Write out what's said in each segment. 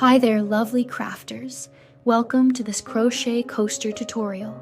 Hi there, lovely crafters. Welcome to this crochet coaster tutorial.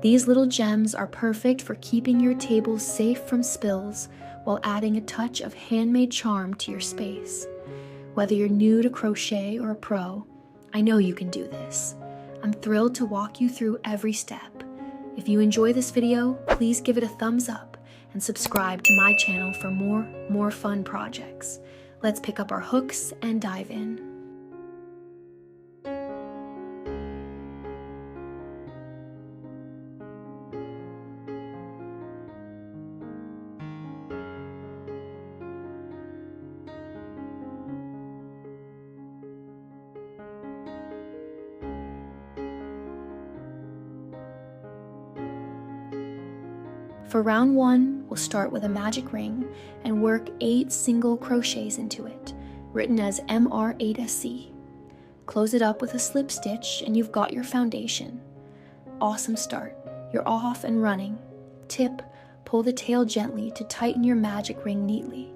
These little gems are perfect for keeping your tables safe from spills while adding a touch of handmade charm to your space. Whether you're new to crochet or a pro, I know you can do this. I'm thrilled to walk you through every step. If you enjoy this video, please give it a thumbs up and subscribe to my channel for more fun projects. Let's pick up our hooks and dive in. For round 1, we'll start with a magic ring and work 8 single crochets into it, written as MR8SC. Close it up with a slip stitch and you've got your foundation. Awesome start, you're off and running. Tip, pull the tail gently to tighten your magic ring neatly.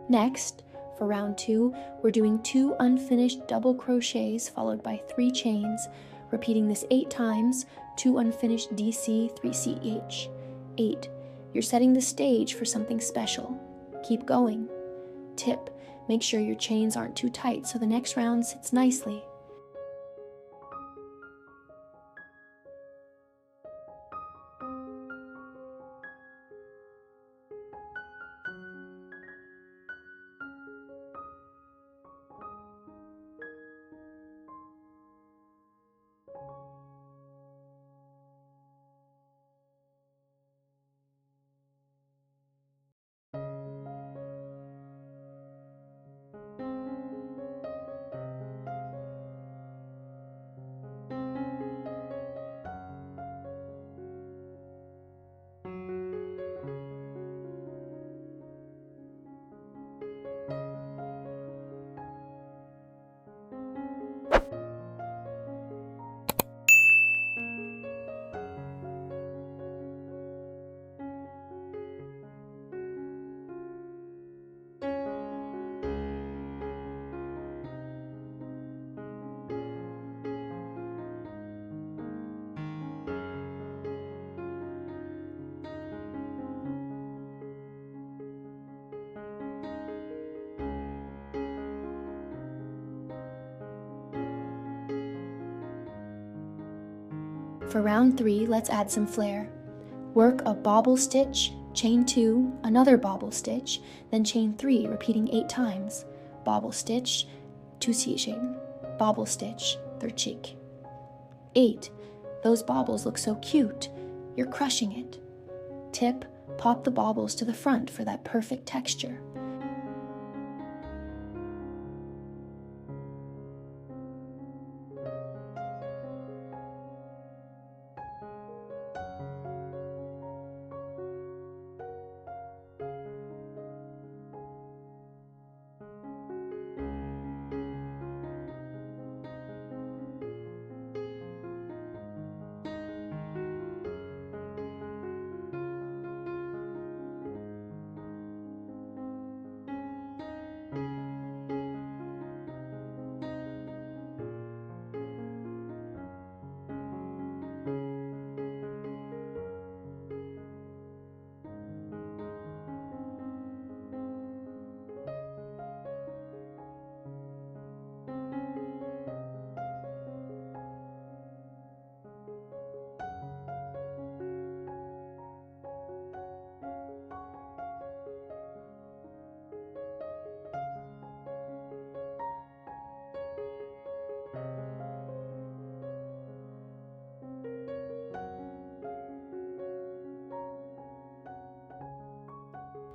Next, for round 2, we're doing 2 unfinished double crochets followed by 3 chains, repeating this 8 times, 2 unfinished DC, 3 CH. 8. You're setting the stage for something special. Keep going. Tip, make sure your chains aren't too tight so the next round sits nicely. For round 3, let's add some flair. Work a bobble stitch, chain 2, another bobble stitch, then chain 3, repeating 8 times. Bobble stitch, 2 chain, bobble stitch, 3rd cheek. 8. Those bobbles look so cute. You're crushing it. Tip, pop the bobbles to the front for that perfect texture.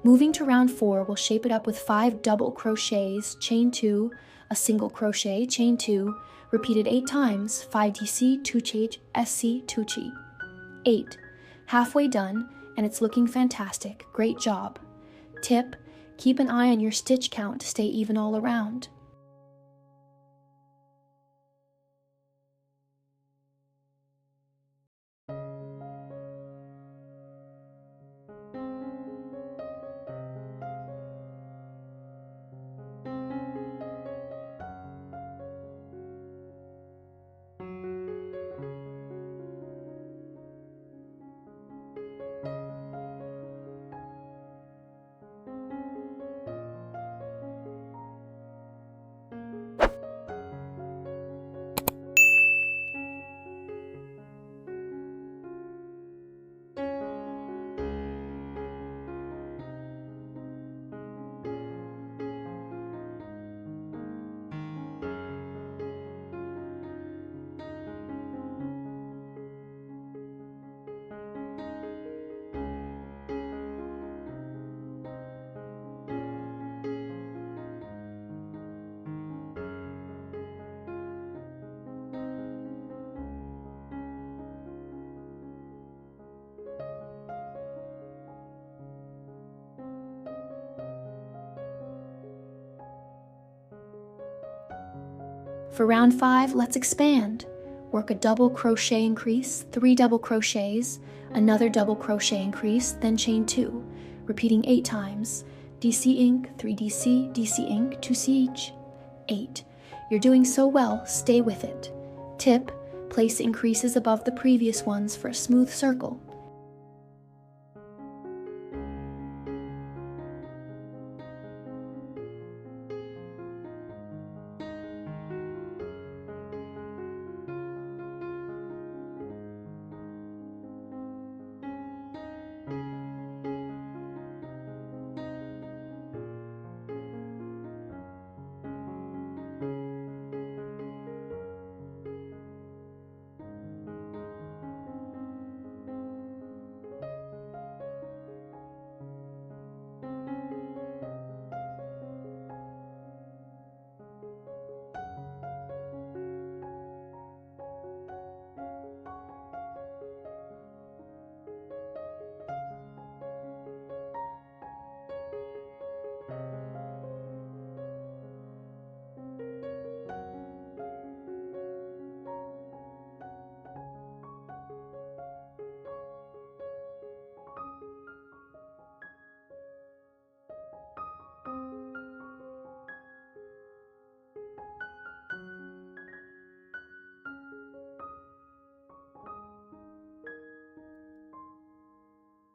Moving to round 4, we'll shape it up with 5 double crochets, chain 2, a single crochet, chain 2, repeated 8 times, 5DC, 2 chain, SC, 2 chain. 8. Halfway done, and it's looking fantastic. Great job. Tip: keep an eye on your stitch count to stay even all around. For round 5, let's expand. Work a double crochet increase, 3 double crochets, another double crochet increase, then chain 2, repeating 8 times. DC ink, 3DC, DC ink, 2C each. 8. You're doing so well, stay with it. Tip: place increases above the previous ones for a smooth circle.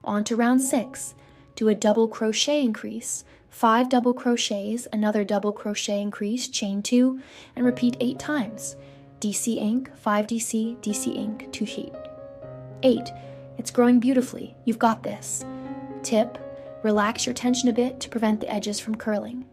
On to round 6. Do a double crochet increase, 5 double crochets, another double crochet increase, chain 2, and repeat 8 times. DC ink, 5DC, DC ink, 2 sheet. 8. It's growing beautifully. You've got this. Tip: relax your tension a bit to prevent the edges from curling.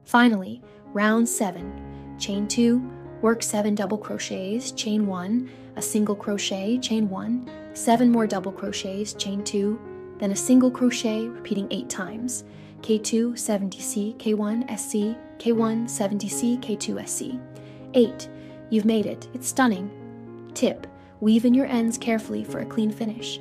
Finally, round 7. Chain 2, Work 7 double crochets, chain 1, a single crochet, chain 1, 7 more double crochets, chain 2, then a single crochet, repeating 8 times. K2, 70C, K1, SC, K1, 70C, K2, SC. 8. You've made it. It's stunning. Tip: weave in your ends carefully for a clean finish.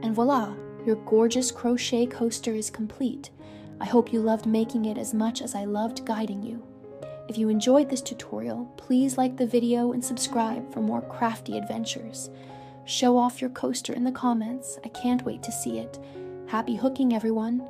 And voila, your gorgeous crochet coaster is complete. I hope you loved making it as much as I loved guiding you. If you enjoyed this tutorial, please like the video and subscribe for more crafty adventures. Show off your coaster in the comments. I can't wait to see it. Happy hooking, everyone.